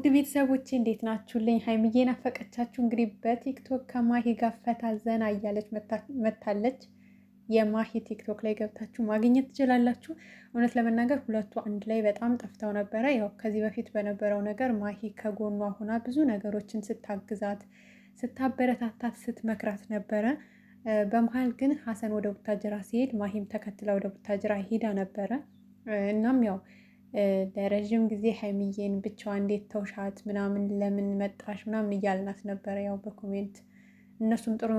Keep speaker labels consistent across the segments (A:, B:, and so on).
A: ውድ ቤተሰቦቼ እንዴት ናችሁልኝ? ሀይሚዬ ናፈቀቻችሁ። እንግዲህ በቲክቶክ ከማሂ ጋር ፈታ ዘና እያለች መታለች። የማሂ ቲክቶክ ላይ ገብታችሁ ማግኘት ትችላላችሁ። እውነት ለመናገር ሁለቱ አንድ ላይ በጣም ጠፍተው ነበረ። ያው ከዚህ በፊት በነበረው ነገር ማሂ ከጎኗ ሆና ብዙ ነገሮችን ስታግዛት፣ ስታበረታታት፣ ስትመክራት ነበረ። በመሀል ግን ሀሰን ወደ ቡታጅራ ሲሄድ ማሂም ተከትላ ወደ ቡታጅራ ሄዳ ነበረ። እናም ያው ለረዥም ጊዜ ሀይሚዬን ብቻዋ እንዴት ተውሻት ምናምን ለምን መጣሽ ምናምን እያልናት ነበረ። ያው በኮሜንት እነሱም ጥሩ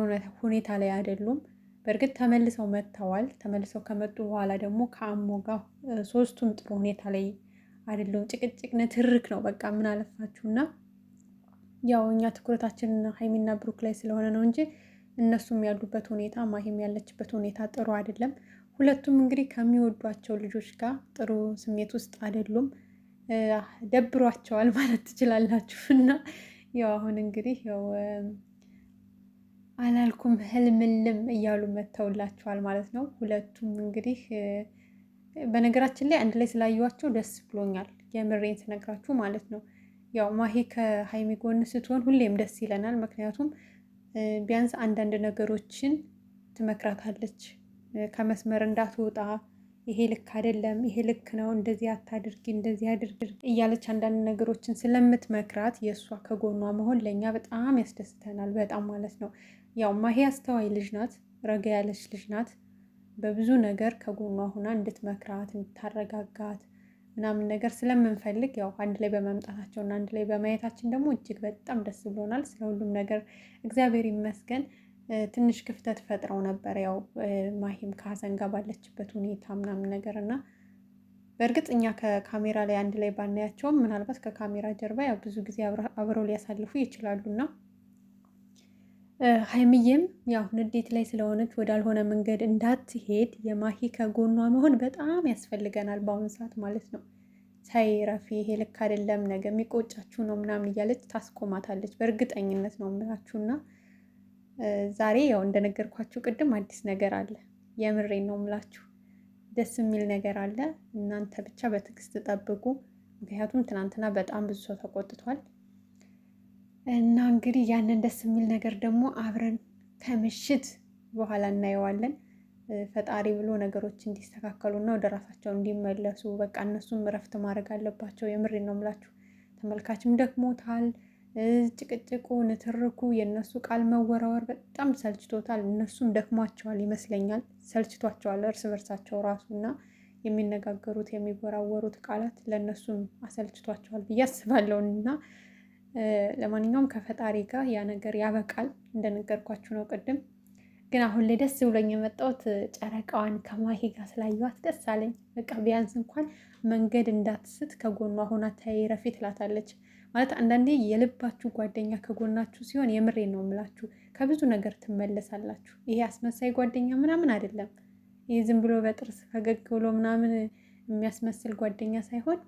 A: ሁኔታ ላይ አይደሉም። በእርግጥ ተመልሰው መጥተዋል። ተመልሰው ከመጡ በኋላ ደግሞ ከአሞ ጋር ሶስቱም ጥሩ ሁኔታ ላይ አይደሉም። ጭቅጭቅ ንትርክ ነው በቃ ምን አለፋችሁና ያው እኛ ትኩረታችን ሀይሚና ብሩክ ላይ ስለሆነ ነው እንጂ እነሱም ያሉበት ሁኔታ ማሂም ያለችበት ሁኔታ ጥሩ አይደለም። ሁለቱም እንግዲህ ከሚወዷቸው ልጆች ጋር ጥሩ ስሜት ውስጥ አይደሉም። ደብሯቸዋል ማለት ትችላላችሁ። እና ያው አሁን እንግዲህ ያው አላልኩም ህልምልም እያሉ መተውላቸዋል ማለት ነው። ሁለቱም እንግዲህ በነገራችን ላይ አንድ ላይ ስላየኋቸው ደስ ብሎኛል። የምሬን ስነግራችሁ ማለት ነው። ያው ማሂ ከሀይሚ ጎን ስትሆን ሁሌም ደስ ይለናል። ምክንያቱም ቢያንስ አንዳንድ ነገሮችን ትመክራታለች ከመስመር እንዳትወጣ፣ ይሄ ልክ አይደለም፣ ይሄ ልክ ነው፣ እንደዚህ አታድርጊ፣ እንደዚህ አድርጊ እያለች አንዳንድ ነገሮችን ስለምትመክራት የእሷ ከጎኗ መሆን ለእኛ በጣም ያስደስተናል። በጣም ማለት ነው። ያው ማሂ አስተዋይ ልጅ ናት፣ ረጋ ያለች ልጅ ናት። በብዙ ነገር ከጎኗ ሆና እንድትመክራት፣ እንድታረጋጋት ምናምን ነገር ስለምንፈልግ ያው አንድ ላይ በመምጣታቸው እና አንድ ላይ በማየታችን ደግሞ እጅግ በጣም ደስ ብሎናል። ስለ ሁሉም ነገር እግዚአብሔር ይመስገን። ትንሽ ክፍተት ፈጥረው ነበር። ያው ማሂም ከሀሰን ጋር ባለችበት ሁኔታ ምናምን ነገር እና በእርግጥ እኛ ከካሜራ ላይ አንድ ላይ ባናያቸውም ምናልባት ከካሜራ ጀርባ ያው ብዙ ጊዜ አብረው ሊያሳልፉ ይችላሉና ሀይሚዬም ያው ንዴት ላይ ስለሆነች ወዳልሆነ መንገድ እንዳትሄድ የማሂ ከጎኗ መሆን በጣም ያስፈልገናል በአሁኑ ሰዓት ማለት ነው። ሳይረፊ ይሄ ልክ አይደለም፣ ነገ የሚቆጫችሁ ነው ምናምን እያለች ታስቆማታለች። በእርግጠኝነት ነው የምላችሁና ዛሬ ያው እንደነገርኳችሁ ቅድም አዲስ ነገር አለ። የምሬን ነው የምላችሁ፣ ደስ የሚል ነገር አለ። እናንተ ብቻ በትዕግስት ጠብቁ። ምክንያቱም ትናንትና በጣም ብዙ ሰው ተቆጥቷል እና እንግዲህ ያንን ደስ የሚል ነገር ደግሞ አብረን ከምሽት በኋላ እናየዋለን። ፈጣሪ ብሎ ነገሮች እንዲስተካከሉና ወደ ራሳቸው እንዲመለሱ በቃ እነሱም እረፍት ማድረግ አለባቸው። የምሬን ነው የምላችሁ። ተመልካችም ደክሞታል። ጭቅጭቁ፣ ንትርኩ፣ የእነሱ ቃል መወራወር በጣም ሰልችቶታል። እነሱም ደክሟቸዋል ይመስለኛል፣ ሰልችቷቸዋል እርስ በርሳቸው ራሱና የሚነጋገሩት የሚወራወሩት ቃላት ለእነሱም አሰልችቷቸዋል ብዬ አስባለሁ። እና ለማንኛውም ከፈጣሪ ጋር ያ ነገር ያበቃል። እንደነገርኳችሁ ነው ቅድም። ግን አሁን ላይ ደስ ብሎኝ የመጣሁት ጨረቃዋን ከማሂ ጋር ስላየኋት ደስ አለኝ። በቃ ቢያንስ እንኳን መንገድ እንዳትስት ከጎኗ ሆና ተይ ረፊ ትላታለች። ማለት አንዳንዴ የልባችሁ ጓደኛ ከጎናችሁ ሲሆን የምሬን ነው የምላችሁ ከብዙ ነገር ትመለሳላችሁ። ይሄ አስመሳይ ጓደኛ ምናምን አይደለም። ይሄ ዝም ብሎ በጥርስ ፈገግ ብሎ ምናምን የሚያስመስል ጓደኛ ሳይሆን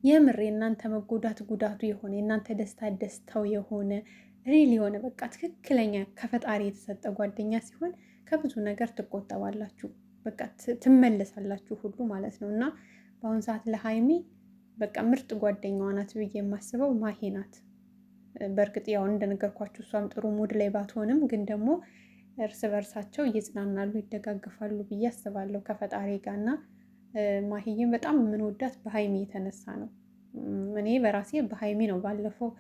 A: የምር የእናንተ መጎዳት ጉዳቱ የሆነ የእናንተ ደስታ ደስታው የሆነ ሪል የሆነ በቃ ትክክለኛ ከፈጣሪ የተሰጠ ጓደኛ ሲሆን ከብዙ ነገር ትቆጠባላችሁ፣ በቃ ትመለሳላችሁ ሁሉ ማለት ነው። እና በአሁኑ ሰዓት ለሀይሚ በቃ ምርጥ ጓደኛዋ ናት ብዬ የማስበው ማሂ ናት። በእርግጥ ያው እንደነገርኳችሁ እሷም ጥሩ ሙድ ላይ ባትሆንም ግን ደግሞ እርስ በርሳቸው እየጽናናሉ፣ ይደጋግፋሉ ብዬ አስባለሁ ከፈጣሪ ጋር እና ማሂዬም በጣም የምንወዳት በሀይሚ የተነሳ ነው። እኔ በራሴ በሀይሚ ነው ባለፈው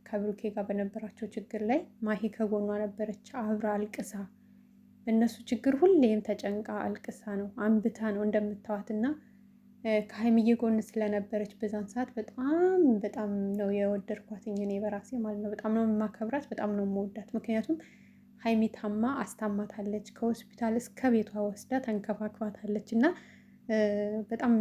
A: ከብሩኬ ጋር በነበራቸው ችግር ላይ ማሂ ከጎኗ ነበረች፣ አብራ አልቅሳ በእነሱ ችግር ሁሌም ተጨንቃ አልቅሳ ነው አንብታ ነው እንደምታዋትና ከሀይሚዬ ጎን ስለነበረች በዛን ሰዓት በጣም በጣም ነው የወደድኳትኝ እኔ በራሴ ማለት ነው። በጣም ነው የማከብራት፣ በጣም ነው የምወዳት። ምክንያቱም ሀይሚ ታማ አስታማታለች፣ ከሆስፒታል እስከ ቤቷ ወስዳ ተንከባክባታለች እና በጣም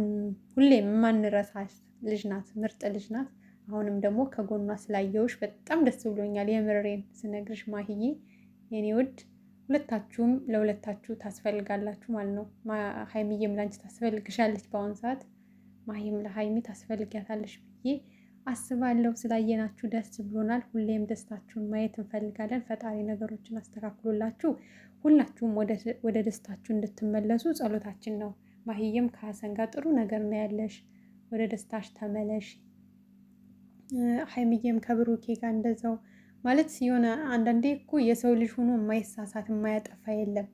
A: ሁሌም የማንረሳት ልጅ ናት፣ ምርጥ ልጅ ናት። አሁንም ደግሞ ከጎኗ ስላየውሽ በጣም ደስ ብሎኛል። የምሬን ስነግርሽ ማሂዬ የኔ ውድ ሁለታችሁም ለሁለታችሁ ታስፈልጋላችሁ ማለት ነው። ሀይሚዬም ላንቺ ታስፈልግሻለች በአሁኑ ሰዓት፣ ማሂም ለሀይሚ ታስፈልጊያታለች ብዬ አስባለሁ። ስላየናችሁ ደስ ብሎናል። ሁሌም ደስታችሁን ማየት እንፈልጋለን። ፈጣሪ ነገሮችን አስተካክሎላችሁ ሁላችሁም ወደ ደስታችሁ እንድትመለሱ ጸሎታችን ነው። ማሂዬም ከሀሰን ጋር ጥሩ ነገር ነው ያለሽ፣ ወደ ደስታሽ ተመለሽ። ሀይሚዬም ከብሩኬ ጋር እንደዛው ማለት የሆነ አንዳንዴ እኮ የሰው ልጅ ሆኖ የማይሳሳት የማያጠፋ የለም።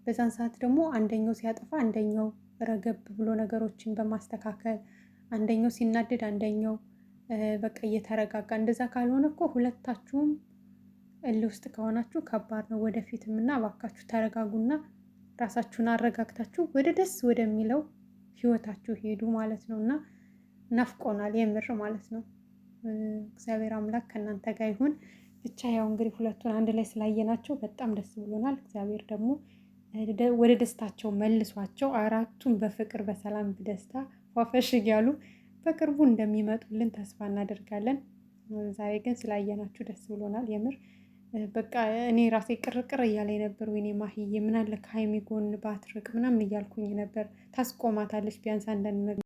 A: በዛን ሰዓት ደግሞ አንደኛው ሲያጠፋ አንደኛው ረገብ ብሎ ነገሮችን በማስተካከል አንደኛው ሲናደድ አንደኛው በቃ እየተረጋጋ እንደዛ ካልሆነ እኮ ሁለታችሁም እልህ ውስጥ ከሆናችሁ ከባድ ነው ወደፊትም እና እባካችሁ ተረጋጉና ራሳችሁን አረጋግታችሁ ወደ ደስ ወደሚለው ህይወታችሁ ሄዱ ማለት ነው። እና ናፍቆናል የምር ማለት ነው። እግዚአብሔር አምላክ ከእናንተ ጋር ይሁን። ብቻ ያው እንግዲህ ሁለቱን አንድ ላይ ስላየናቸው በጣም ደስ ብሎናል። እግዚአብሔር ደግሞ ወደ ደስታቸው መልሷቸው አራቱን በፍቅር በሰላም በደስታ ፏፈሽ እያሉ በቅርቡ እንደሚመጡልን ተስፋ እናደርጋለን። ዛሬ ግን ስላየናችሁ ደስ ብሎናል የምር በቃ እኔ ራሴ ቅርቅር እያለኝ ነበር። ወይኔ ማሂዬ ምን አለ ከሀይሚ ጎን ባትርቅ ምናምን እያልኩኝ ነበር። ታስቆማታለች ቢያንስ አንዳንድ